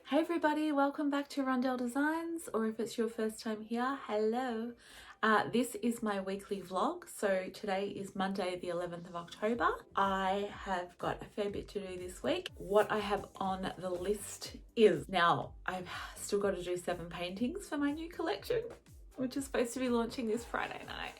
Hey everybody, welcome back to Rondell Designs, or if it's your first time here, hello. This is my weekly vlog. So today is Monday the 11th of October. I have got a fair bit to do this week. What I have on the list is, now I've still got to do 7 paintings for my new collection, which is supposed to be launching this Friday night.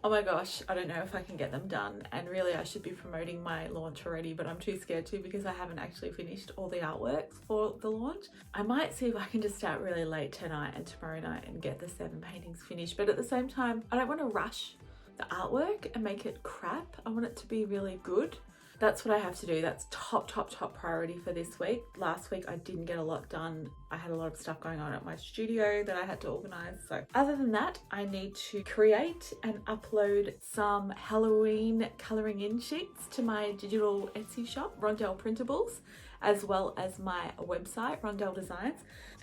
Oh my gosh, I don't know if I can get them done, and really I should be promoting my launch already, but I'm too scared to because I haven't actually finished all the artworks for the launch. I might see if I can just start really late tonight and tomorrow night and get the 7 paintings finished, but at the same time I don't want to rush the artwork and make it crap. I want it to be really good. That's what I have to do. That's top priority for this week. Last week I didn't get a lot done. I had a lot of stuff going on at my studio that I had to organize. So other than that, I need to create and upload some Halloween coloring in sheets to my digital Etsy shop, Rondell Printables, as well as my website, Rondell Designs.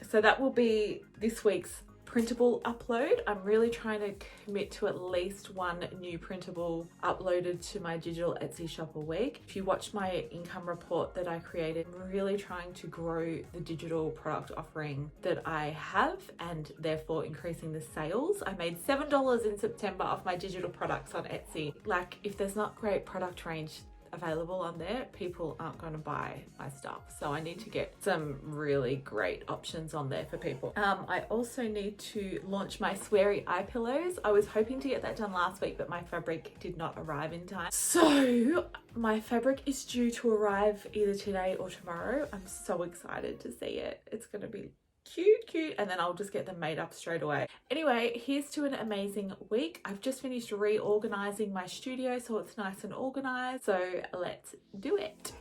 So that will be this week's printable upload. I'm really trying to commit to at least 1 new printable uploaded to my digital Etsy shop a week. If you watch my income report that I created, I'm really trying to grow the digital product offering that I have and therefore increasing the sales. I made $7 in September off my digital products on Etsy. Like, if there's not great product range available on there, people aren't going to buy my stuff, so I need to get some really great options on there for people. I also need to launch my sweary eye pillows. I was hoping to get that done last week, but my fabric did not arrive in time, so my fabric is due to arrive either today or tomorrow. I'm so excited to see it. It's going to be cute, and then I'll just get them made up straight away. Anyway, here's to an amazing week. I've just finished reorganizing my studio so it's nice and organized, so let's do it.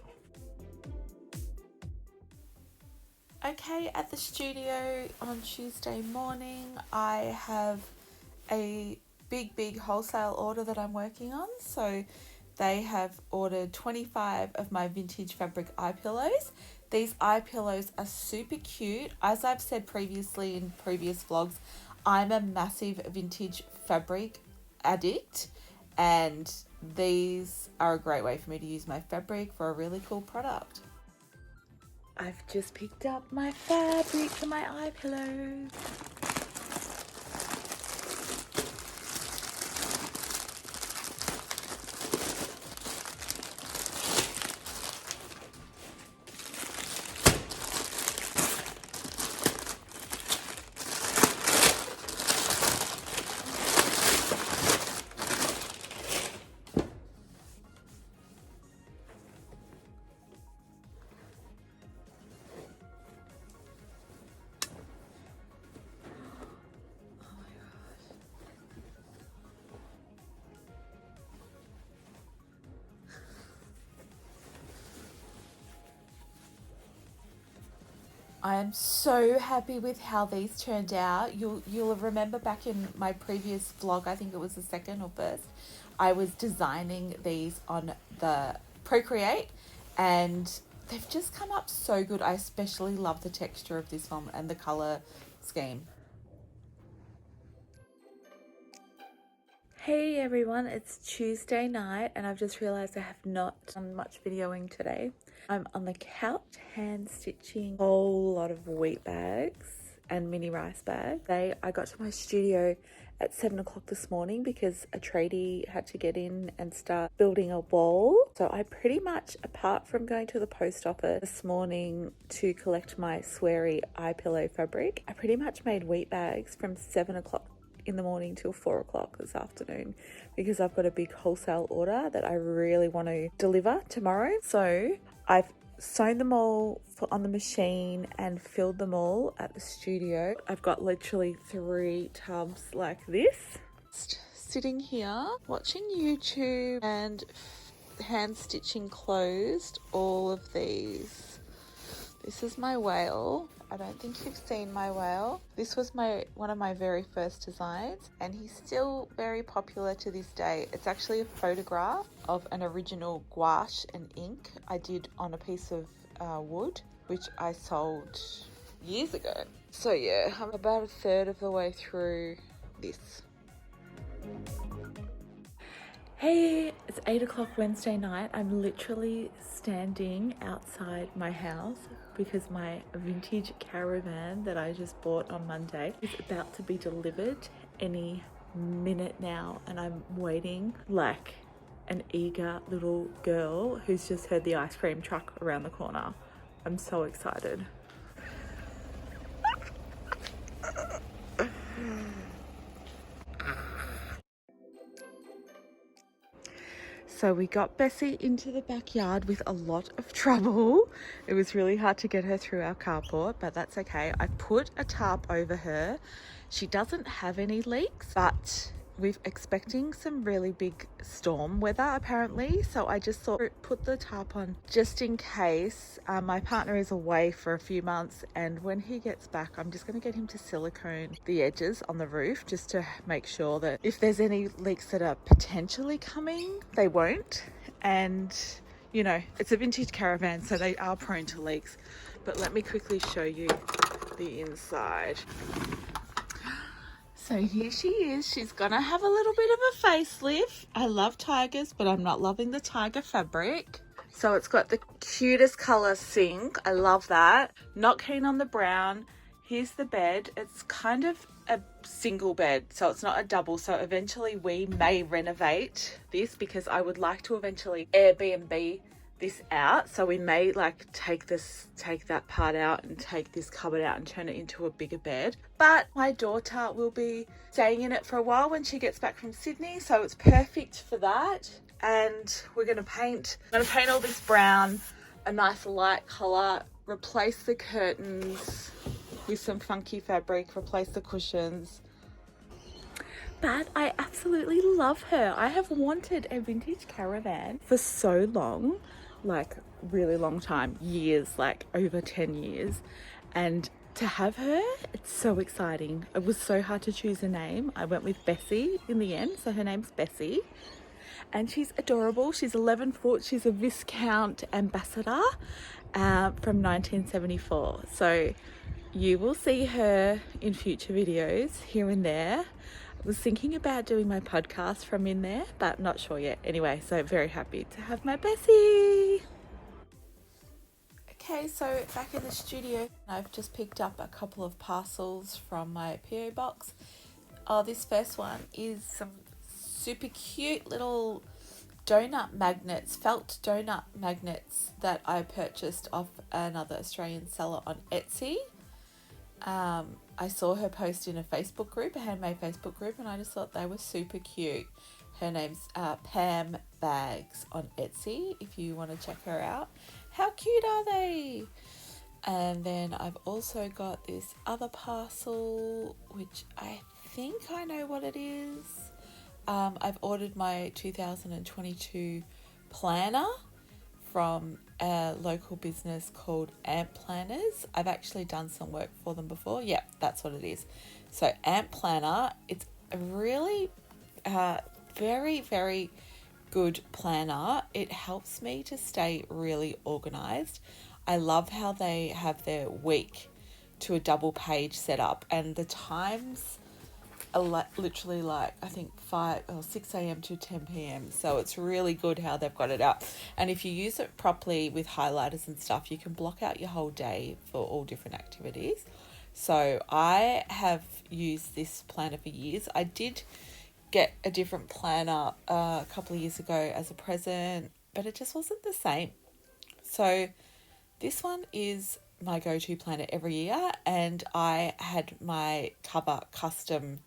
Okay, at the studio on Tuesday morning, I have a big wholesale order that I'm working on. So they have ordered 25 of my vintage fabric eye pillows. These eye pillows are super cute. As I've said previously in previous vlogs, I'm a massive vintage fabric addict, and these are a great way for me to use my fabric for a really cool product. I've just picked up my fabric for my eye pillows. I am so happy with how these turned out. You'll remember back in my previous vlog, I think it was the second or first, I was designing these on the Procreate, and they've just come up so good. I especially love the texture of this one and the color scheme. Hey everyone, it's Tuesday night and I've just realized I have not done much videoing today. I'm on the couch hand stitching a whole lot of wheat bags and mini rice bags. I got to my studio at 7 o'clock this morning because a tradie had to get in and start building a wall. So I pretty much, apart from going to the post office this morning to collect my sweary eye pillow fabric, I pretty much made wheat bags from 7 o'clock in the morning till 4 o'clock this afternoon because I've got a big wholesale order that I really want to deliver tomorrow. So I've sewn them all on the machine and filled them all at the studio. I've got literally 3 tubs like this. Just sitting here watching YouTube and hand stitching closed all of these. This is my whale. I don't think you've seen my whale. This was one of my very first designs, and he's still very popular to this day. It's actually a photograph of an original gouache and ink I did on a piece of wood, which I sold years ago. So yeah, I'm about a third of the way through this. Hey, it's 8 o'clock Wednesday night. I'm literally standing outside my house because my vintage Caravan that I just bought on Monday is about to be delivered any minute now, and I'm waiting like an eager little girl who's just heard the ice cream truck around the corner. I'm so excited. So we got Bessie into the backyard with a lot of trouble. It was really hard to get her through our carport, but that's okay. I put a tarp over her. She doesn't have any leaks, but we're expecting some really big storm weather apparently. So I just thought put the tarp on just in case. My partner is away for a few months, and when he gets back, I'm just going to get him to silicone the edges on the roof just to make sure that if there's any leaks that are potentially coming, they won't. And you know, it's a vintage Caravan, so they are prone to leaks. But let me quickly show you the inside. So here she is. She's gonna have a little bit of a facelift. I love tigers, but I'm not loving the tiger fabric. So it's got the cutest color sink. I love that. Not keen on the brown. Here's the bed. It's kind of a single bed, so it's not a double. So eventually we may renovate this because I would like to eventually Airbnb this out. So we may like take that part out and take this cupboard out and turn it into a bigger bed. But my daughter will be staying in it for a while when she gets back from Sydney, so it's perfect for that. And we're gonna paint all this brown, a nice light color, replace the curtains with some funky fabric, replace the cushions. But I absolutely love her. I have wanted a vintage Caravan for so long, like really long time, years, like over 10 years. And to have her, it's so exciting. It was so hard to choose a name. I went with Bessie in the end, so her name's Bessie. And she's adorable. She's 11 foot. She's a Viscount Ambassador from 1974. So you will see her in future videos here and there. I was thinking about doing my podcast from in there, but not sure yet. Anyway, so very happy to have my Bessie. Okay, so back in the studio, I've just picked up a couple of parcels from my PO box. Oh, this first one is some super cute little donut magnets, felt donut magnets that I purchased off another Australian seller on Etsy. I saw her post in a Facebook group, a handmade Facebook group, and I just thought they were super cute. Her name's Pam Bags on Etsy, if you want to check her out. How cute are they? And then I've also got this other parcel, which I think I know what it is. I've ordered my 2022 planner from a local business called Amp Planners. I've actually done some work for them before. Yeah, that's what it is. So Amp Planner, it's a really very, very good planner. It helps me to stay really organized. I love how they have their week to a double page setup, and the times are literally like I think 5 or 6 a.m. to 10 p.m. So it's really good how they've got it out. And if you use it properly with highlighters and stuff, you can block out your whole day for all different activities. So I have used this planner for years. I did get a different planner a couple of years ago as a present, but it just wasn't the same. So this one is my go-to planner every year, and I had my cover custom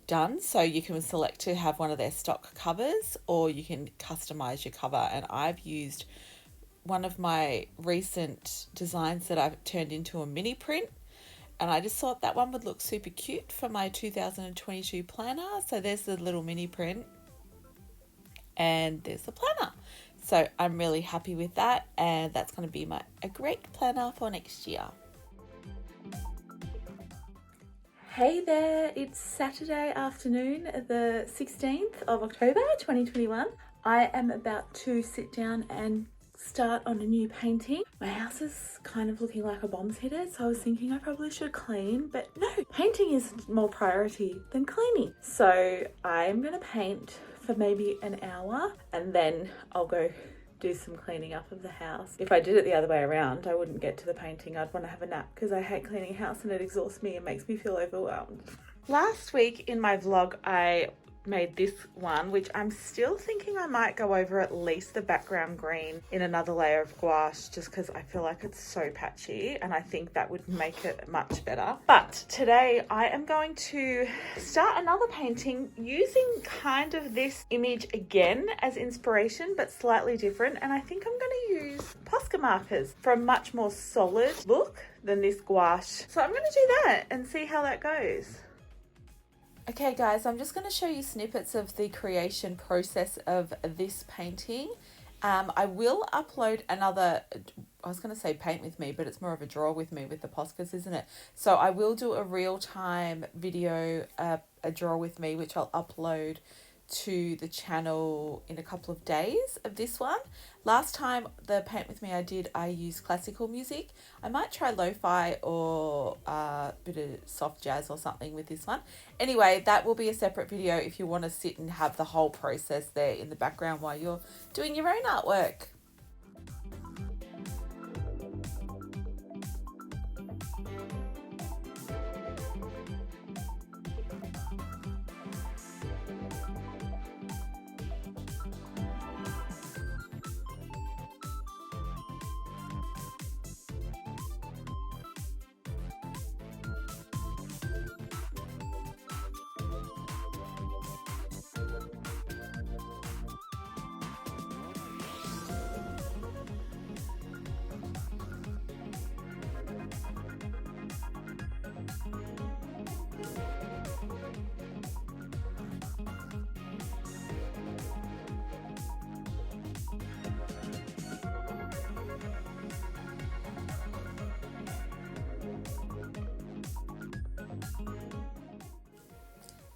done. So you can select to have one of their stock covers, or you can customize your cover. And I've used one of my recent designs that I've turned into a mini print, and I just thought that one would look super cute for my 2022 planner. So there's the little mini print, and there's the planner. So I'm really happy with that, and that's going to be a great planner for next year. Hey there, it's Saturday afternoon, the 16th of October 2021. I am about to sit down and start on a new painting. My house is kind of looking like a bomb's hit it, so I was thinking I probably should clean, but no, painting is more priority than cleaning. So I'm going to paint for for maybe an hour, and then I'll go do some cleaning up of the house. If I did it the other way around, I wouldn't get to the painting. I'd want to have a nap because I hate cleaning a house and it exhausts me and makes me feel overwhelmed. Last week in my vlog, I made this one, which I'm still thinking I might go over at least the background green in another layer of gouache, just because I feel like it's so patchy and I think that would make it much better. But today I am going to start another painting using kind of this image again as inspiration, but slightly different. And I think I'm going to use Posca markers for a much more solid look than this gouache. So I'm going to do that and see how that goes. Okay guys, I'm just going to show you snippets of the creation process of this painting. I will upload another, I was going to say paint with me, but it's more of a draw with me with the Poscas, isn't it? So I will do a real-time video, a draw with me, which I'll upload to the channel in a couple of days of this one. Last time the paint with me I used classical music. I might try lo-fi or a bit of soft jazz or something with this one. Anyway, that will be a separate video if you want to sit and have the whole process there in the background while you're doing your own artwork.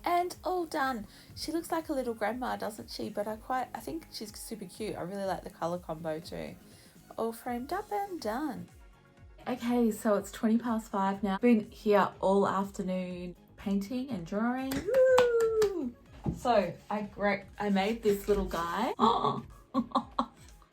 And all done. She looks like a little grandma, doesn't she? But I think she's super cute. I really like the color combo too. All framed up and done. Okay, so it's 5:20 now. Been here all afternoon painting and drawing. Woo! So I made this little guy.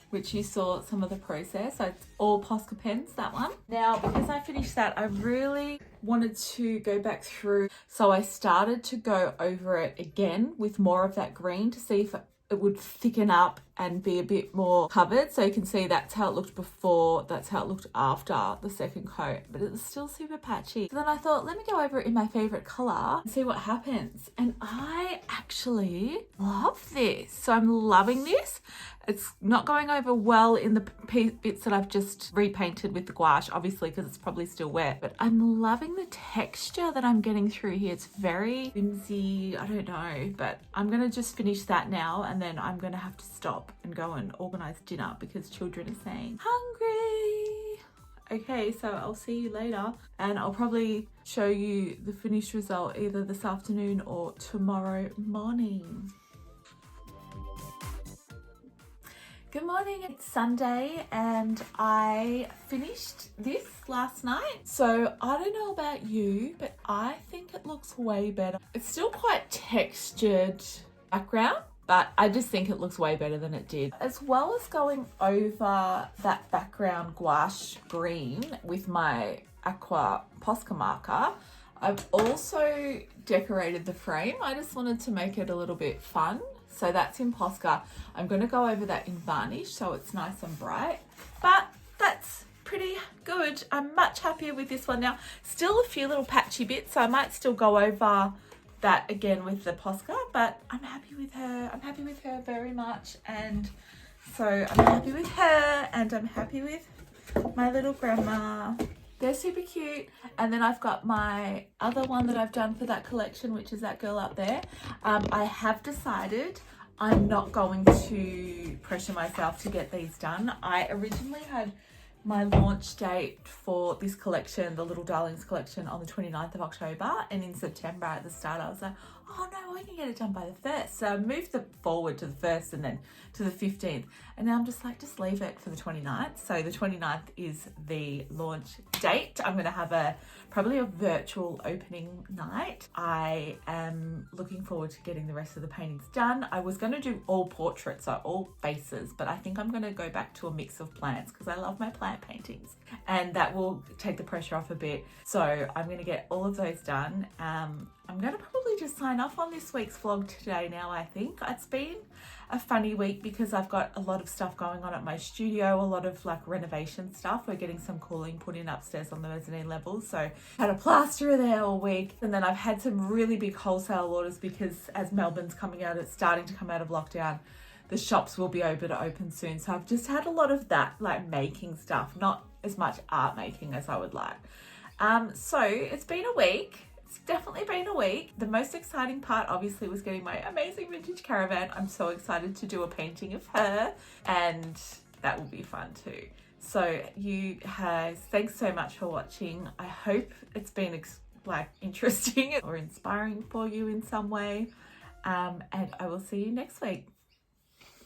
Which you saw some of the process. So it's all Posca pens, that one. Now, because I finished that, I really wanted to go back through. So I started to go over it again with more of that green to see if it would thicken up and be a bit more covered. So you can see that's how it looked before, that's how it looked after the second coat, but it was still super patchy. So then I thought, let me go over it in my favorite color and see what happens. And I actually love this. So I'm loving this. It's not going over well in the bits that I've just repainted with the gouache, obviously, because it's probably still wet, but I'm loving the texture that I'm getting through here. It's very whimsy, I don't know, but I'm going to just finish that now, and then I'm going to have to stop and go and organize dinner because children are saying, hungry. Okay, so I'll see you later, and I'll probably show you the finished result either this afternoon or tomorrow morning. Good morning, it's Sunday and I finished this last night. So I don't know about you, but I think it looks way better. It's still quite textured background, but I just think it looks way better than it did. As well as going over that background gouache green with my aqua Posca marker, I've also decorated the frame. I just wanted to make it a little bit fun. So that's in Posca. I'm going to go over that in varnish so it's nice and bright. But that's pretty good. I'm much happier with this one now. Still a few little patchy bits, so I might still go over that again with the Posca, but I'm happy with her. I'm happy with her very much. And so I'm happy with her and I'm happy with my little grandma. They're super cute. And then I've got my other one that I've done for that collection, which is that girl up there. I have decided I'm not going to pressure myself to get these done. I originally had my launch date for this collection, the Little Darlings collection, on the 29th of October, and in September at the start I was like, oh no, I can get it done by the 1st. So I moved it forward to the 1st and then to the 15th, and now I'm just like, just leave it for the 29th. So the 29th is the launch date. I'm going to have probably a virtual opening night. I am looking forward to getting the rest of the paintings done. I was going to do all portraits, so all faces, but I think I'm going to go back to a mix of plants because I love my plant paintings, and that will take the pressure off a bit. So I'm going to get all of those done. I'm going to probably just sign off on this week's vlog today now. I think it's been a funny week because I've got a lot of stuff going on at my studio, a lot of like renovation stuff. We're getting some cooling put in upstairs on the mezzanine level, so had a plasterer there all week. And then I've had some really big wholesale orders because as Melbourne's it's starting to come out of lockdown, the shops will be able to open soon. So I've just had a lot of that, like making stuff, not as much art making as I would like. So it's been a week. It's definitely been a week. The most exciting part obviously was getting my amazing vintage Caravan. I'm so excited to do a painting of her, and that will be fun too. So you guys, thanks so much for watching. I hope it's been interesting or inspiring for you in some way. And I will see you next week.